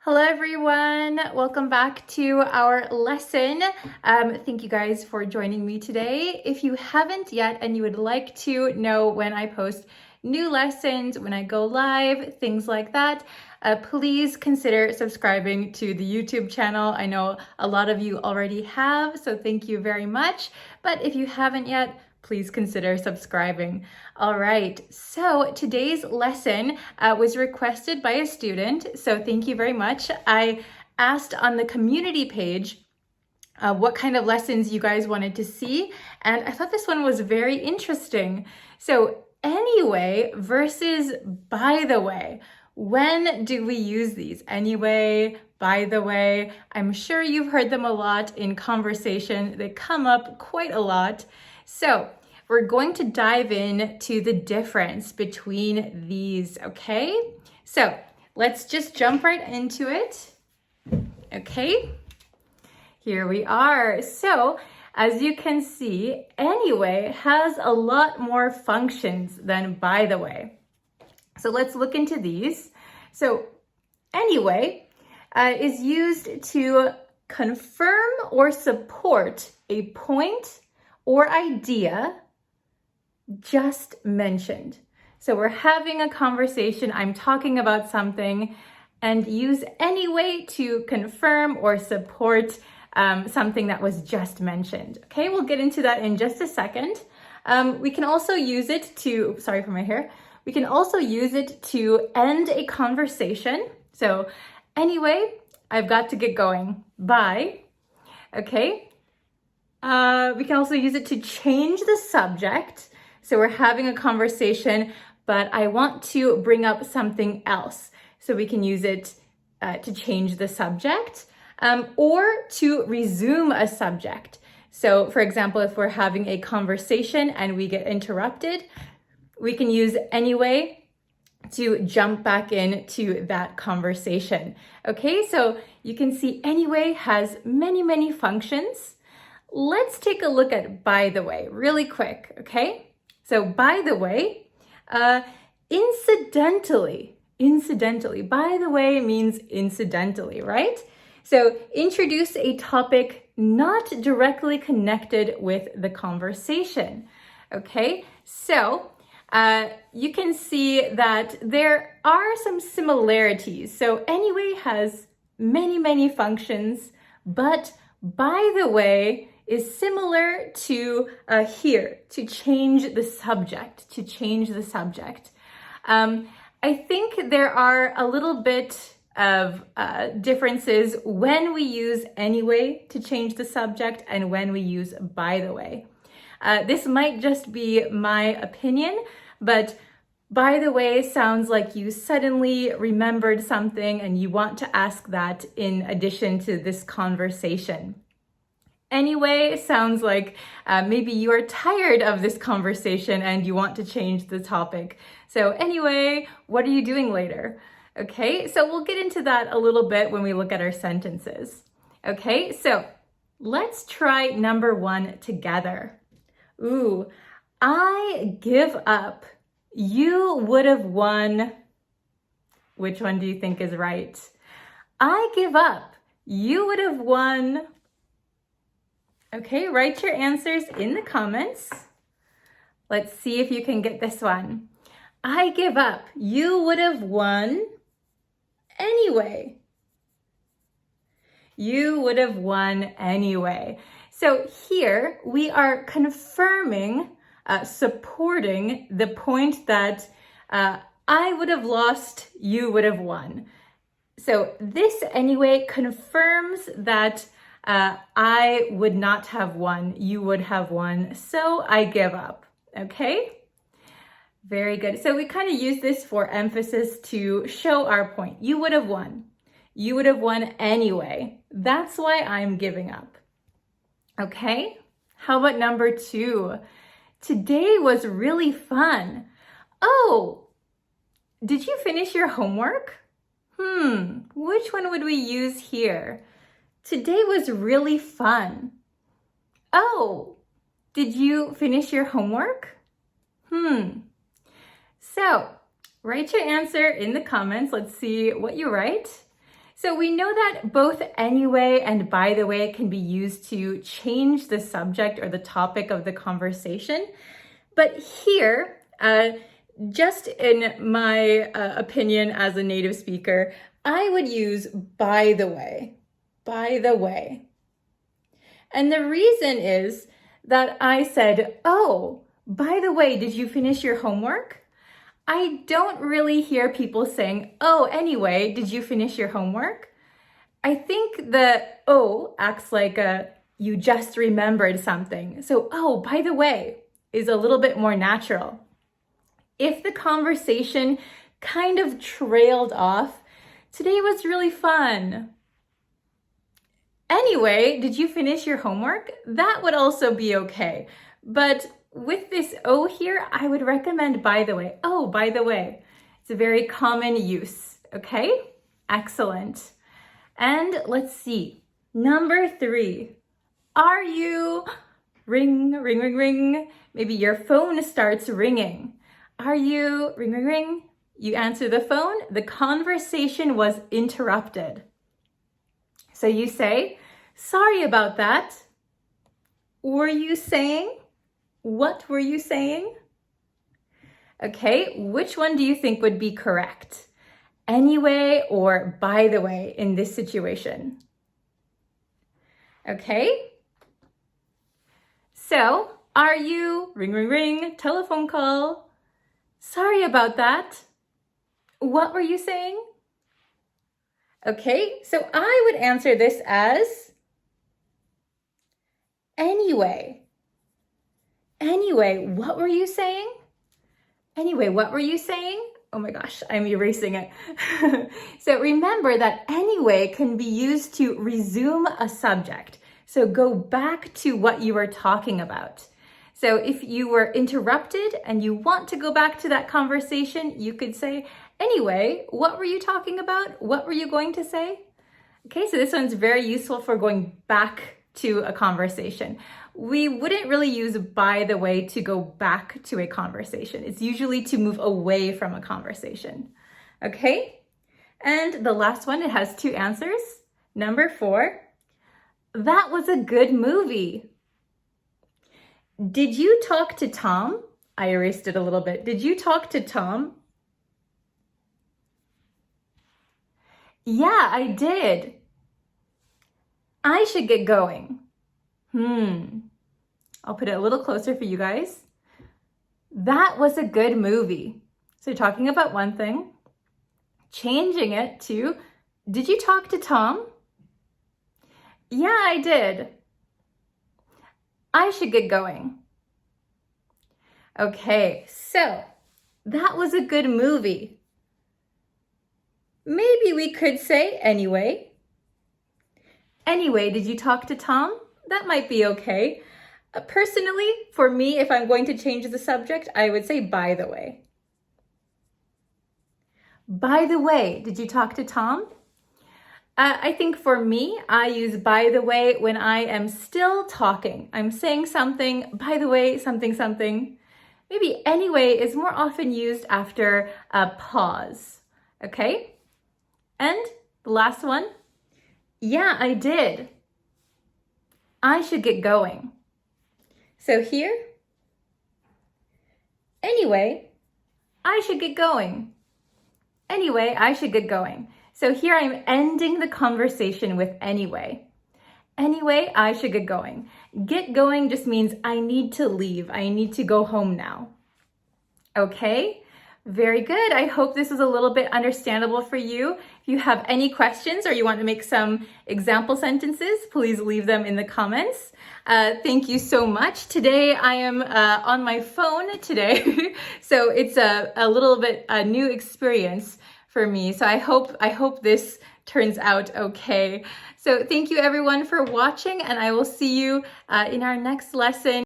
Hello everyone, welcome back to our lesson. Thank you guys for joining me today. If you haven't yet and you would like to know when I post new lessons, when I go live, things like that, please consider subscribing to the YouTube channel. I know a lot of you already have, so thank you very much. But if you haven't yet, please consider subscribing. All right, so today's lesson was requested by a student, so thank you very much. I asked on the community page what kind of lessons you guys wanted to see, and I thought this one was very interesting. So anyway versus by the way. When do we use these? Anyway, by the way. I'm sure you've heard them a lot in conversation. They come up quite a lot. So we're going to dive in to the difference between these, okay? So let's just jump right into it, okay? Here we are. So as you can see, anyway has a lot more functions than by the way. So let's look into these. So anyway is used to confirm or support a point or idea just mentioned. So we're having a conversation, I'm talking about something, and use anyway to confirm or support something that was just mentioned. Okay, we'll get into that in just a second. We can also use it to, sorry for my hair, we can also use it to end a conversation. So anyway, I've got to get going. Bye. Okay. We can also use it to change the subject. So we're having a conversation, but I want to bring up something else. So we can use it to change the subject or to resume a subject. So for example, if we're having a conversation and we get interrupted, we can use anyway to jump back into that conversation. Okay, so you can see anyway has many functions. Let's take a look at by the way really quick, okay? So by the way, incidentally, by the way means incidentally, right? So introduce a topic not directly connected with the conversation, okay? So you can see that there are some similarities. So anyway has many functions, but by the way is similar to here, to change the subject, I think there are a little bit of differences when we use anyway to change the subject and when we use by the way. This might just be my opinion, but by the way sounds like you suddenly remembered something and you want to ask that in addition to this conversation. Anyway sounds like maybe you are tired of this conversation and you want to change the topic. So anyway, what are you doing later? Okay, so we'll get into that a little bit when we look at our sentences. Okay, so let's try number one together. Ooh, I give up. You would have won. Which one do you think is right? I give up. You would have won. Okay, write your answers in the comments. Let's see if you can get this one. I give up. You would have won anyway. You would have won anyway. So here we are confirming, supporting the point that I would have lost, you would have won. So this anyway confirms that I would not have won, you would have won, so I give up, okay? Very good. So we kind of use this for emphasis to show our point. You would have won. You would have won anyway. That's why I'm giving up. Okay? How about number two? Today was really fun. Oh, did you finish your homework? Which one would we use here? Today was really fun. Oh, did you finish your homework? So write your answer in the comments. Let's see what you write. So we know that both anyway and by the way can be used to change the subject or the topic of the conversation. But here, just in my opinion as a native speaker, I would use by the way. By the way. And the reason is that I said, oh, by the way, did you finish your homework? I don't really hear people saying, oh, anyway, did you finish your homework? I think the oh acts like you just remembered something. So, oh, by the way, is a little bit more natural. If the conversation kind of trailed off, today was really fun. Anyway, did you finish your homework? That would also be okay. But with this oh here, I would recommend by the way. Oh, by the way. It's a very common use, okay? Excellent. And let's see. Number 3. Are you ring, ring, ring, ring? Maybe your phone starts ringing. Are you ring, ring, ring? You answer the phone. The conversation was interrupted. So you say, sorry about that. Were you saying? What were you saying? Okay, which one do you think would be correct? Anyway or by the way in this situation? Okay. So, are you ring, ring, ring, telephone call? Sorry about that. What were you saying? Okay, so I would answer this as anyway. Anyway, what were you saying? Anyway, what were you saying? Oh my gosh, I'm erasing it. So remember that anyway can be used to resume a subject. So go back to what you were talking about. So if you were interrupted and you want to go back to that conversation, you could say, anyway, what were you talking about? What were you going to say? Okay, so this one's very useful for going back to a conversation. We wouldn't really use by the way to go back to a conversation. It's usually to move away from a conversation. Okay? And the last one, it has 2 answers. Number 4, that was a good movie. Did you talk to Tom? I erased it a little bit. Did you talk to Tom? Yeah, I did. I should get going. I'll put it a little closer for you guys. That was a good movie. So talking about one thing, changing it to, did you talk to Tom? Yeah, I did. I should get going. Okay, so that was a good movie. Maybe we could say anyway. Anyway, did you talk to Tom? That might be okay. Personally, for me, if I'm going to change the subject, I would say by the way. By the way, did you talk to Tom? I think for me, I use by the way when I am still talking. I'm saying something, by the way, something, something. Maybe anyway is more often used after a pause, okay? And the last one, yeah, I did. I should get going. So here, anyway, I should get going. Anyway, I should get going. So here I'm ending the conversation with anyway. Anyway, I should get going. Get going just means I need to leave. I need to go home now. Okay? Very good. I hope this is a little bit understandable for you. If you have any questions or you want to make some example sentences, please leave them in the comments. Thank you so much. Today I am on my phone today, so it's a little bit a new experience for me. So I hope this turns out okay. So thank you everyone for watching, and I will see you in our next lesson.